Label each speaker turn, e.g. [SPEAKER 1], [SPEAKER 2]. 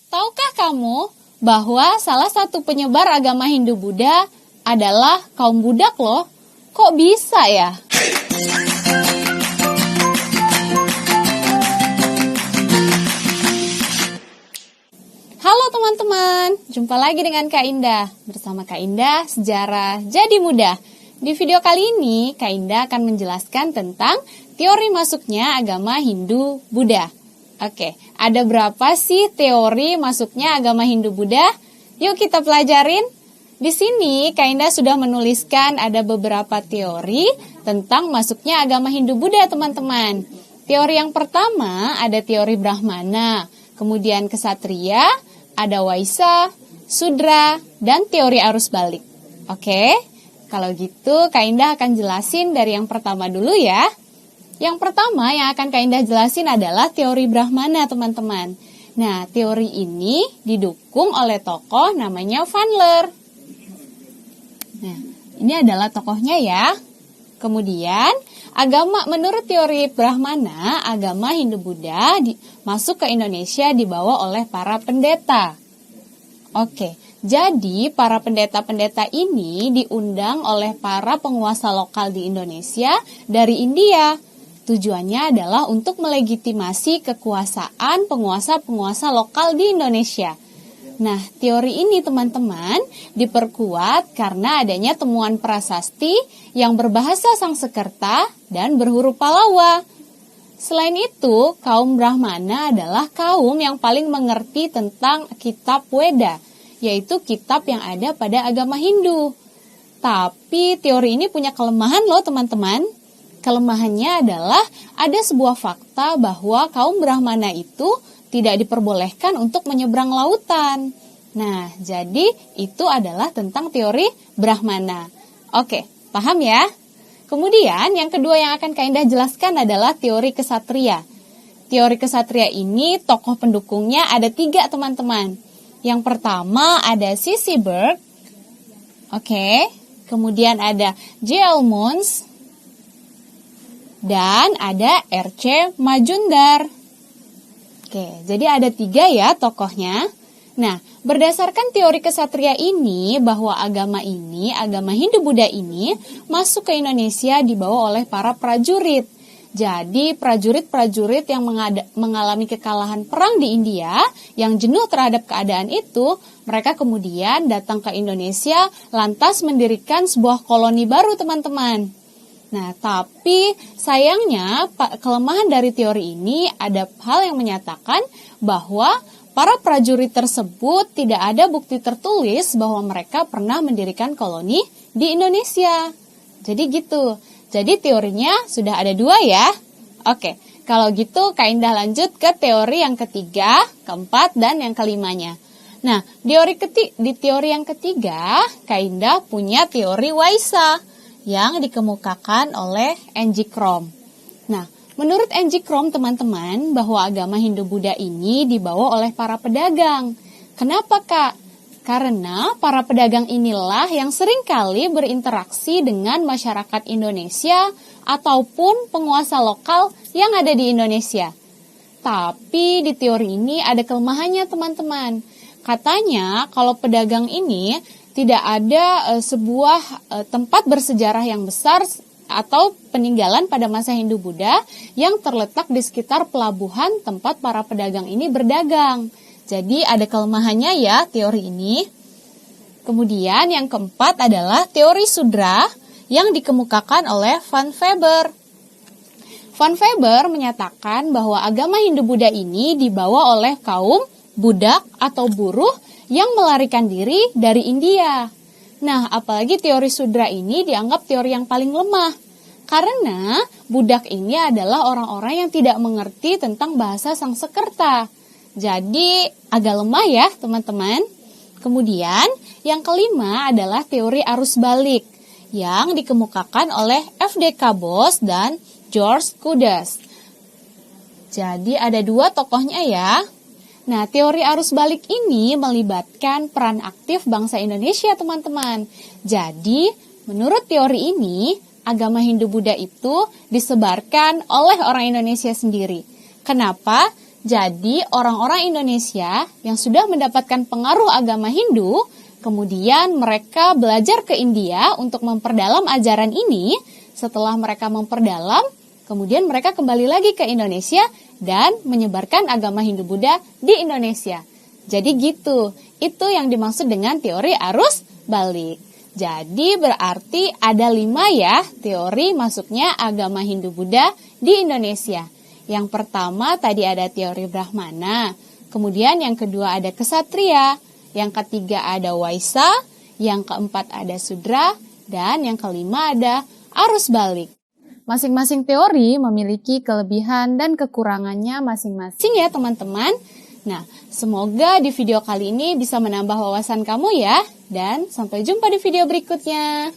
[SPEAKER 1] Tahukah kamu bahwa salah satu penyebar agama Hindu-Buddha adalah kaum Budak loh? Kok bisa ya? Halo teman-teman, jumpa lagi dengan Kak Indah. Bersama Kak Indah, sejarah jadi mudah. Di video kali ini, Kak Indah akan menjelaskan tentang teori masuknya agama Hindu-Buddha. Oke, ada berapa sih teori masuknya agama Hindu-Buddha? Yuk kita pelajarin. Di sini, Kak Indah sudah menuliskan ada beberapa teori tentang masuknya agama Hindu-Buddha, teman-teman. Teori yang pertama ada teori Brahmana, kemudian Ksatria, ada Waisa, Sudra, dan teori arus balik. Oke, kalau gitu Kak Indah akan jelasin dari yang pertama dulu ya. Yang pertama yang akan Kak Indah jelasin adalah teori Brahmana, teman-teman. Nah, teori ini didukung oleh tokoh namanya Vanler. Nah, ini adalah tokohnya ya. Kemudian, menurut teori Brahmana, agama Hindu-Buddha masuk ke Indonesia dibawa oleh para pendeta. Oke, jadi para pendeta-pendeta ini diundang oleh para penguasa lokal di Indonesia dari India. Tujuannya adalah untuk melegitimasi kekuasaan penguasa-penguasa lokal di Indonesia. Nah, teori ini teman-teman diperkuat karena adanya temuan prasasti yang berbahasa Sangsekerta dan berhuruf Pallava. Selain itu, kaum Brahmana adalah kaum yang paling mengerti tentang kitab Weda, yaitu kitab yang ada pada agama Hindu. Tapi teori ini punya kelemahan loh teman-teman. Kelemahannya adalah ada sebuah fakta bahwa kaum Brahmana itu tidak diperbolehkan untuk menyeberang lautan. Nah, jadi itu adalah tentang teori Brahmana. Oke, paham ya? Kemudian yang kedua yang akan Kak Indah jelaskan adalah teori Ksatria. Teori Ksatria ini tokoh pendukungnya ada 3 teman-teman. Yang pertama ada C.C. Burke. Oke, kemudian ada J.L. Muns. Dan ada R.C. Majumdar. Oke, jadi ada 3 ya tokohnya. Nah, berdasarkan teori Ksatria ini bahwa agama Hindu-Buddha ini masuk ke Indonesia dibawa oleh para prajurit. Jadi prajurit-prajurit yang mengalami kekalahan perang di India, yang jenuh terhadap keadaan itu, mereka kemudian datang ke Indonesia lantas mendirikan sebuah koloni baru teman-teman. Nah, tapi sayangnya kelemahan dari teori ini ada hal yang menyatakan bahwa para prajurit tersebut tidak ada bukti tertulis bahwa mereka pernah mendirikan koloni di Indonesia. Jadi gitu. Jadi teorinya sudah ada 2 ya. Oke, kalau gitu Kak Indah lanjut ke teori yang ketiga, keempat, dan yang kelimanya. Nah, di teori yang ketiga, Kak Indah punya teori Waisa yang dikemukakan oleh N.G. Krom. Nah, menurut N.G. Krom teman-teman bahwa agama Hindu-Buddha ini dibawa oleh para pedagang. Kenapa Kak? Karena para pedagang inilah yang seringkali berinteraksi dengan masyarakat Indonesia ataupun penguasa lokal yang ada di Indonesia. Tapi di teori ini ada kelemahannya teman-teman. Katanya kalau pedagang ini tidak ada sebuah tempat bersejarah yang besar atau peninggalan pada masa Hindu-Buddha yang terletak di sekitar pelabuhan tempat para pedagang ini berdagang. Jadi ada kelemahannya ya teori ini. Kemudian yang keempat adalah teori Sudra yang dikemukakan oleh Van Weber. Van Weber menyatakan bahwa agama Hindu-Buddha ini dibawa oleh kaum budak atau buruh yang melarikan diri dari India. Nah, apalagi teori Sudra ini dianggap teori yang paling lemah. Karena budak ini adalah orang-orang yang tidak mengerti tentang bahasa Sangsekerta. Jadi, agak lemah ya teman-teman. Kemudian, yang kelima adalah teori arus balik yang dikemukakan oleh F.D.K. Bos dan George Kudas. Jadi, ada 2 tokohnya ya. Nah, teori arus balik ini melibatkan peran aktif bangsa Indonesia, teman-teman. Jadi, menurut teori ini, agama Hindu-Buddha itu disebarkan oleh orang Indonesia sendiri. Kenapa? Jadi orang-orang Indonesia yang sudah mendapatkan pengaruh agama Hindu, kemudian mereka belajar ke India untuk memperdalam ajaran ini. Setelah mereka memperdalam, kemudian mereka kembali lagi ke Indonesia dan menyebarkan agama Hindu-Buddha di Indonesia. Jadi gitu, itu yang dimaksud dengan teori arus balik. Jadi berarti ada 5 ya teori masuknya agama Hindu-Buddha di Indonesia. Yang pertama tadi ada teori Brahmana, kemudian yang kedua ada Ksatria, yang ketiga ada Waisa, yang keempat ada Sudra, dan yang kelima ada arus balik. Masing-masing teori memiliki kelebihan dan kekurangannya masing-masing ya teman-teman. Nah, semoga di video kali ini bisa menambah wawasan kamu ya, dan sampai jumpa di video berikutnya.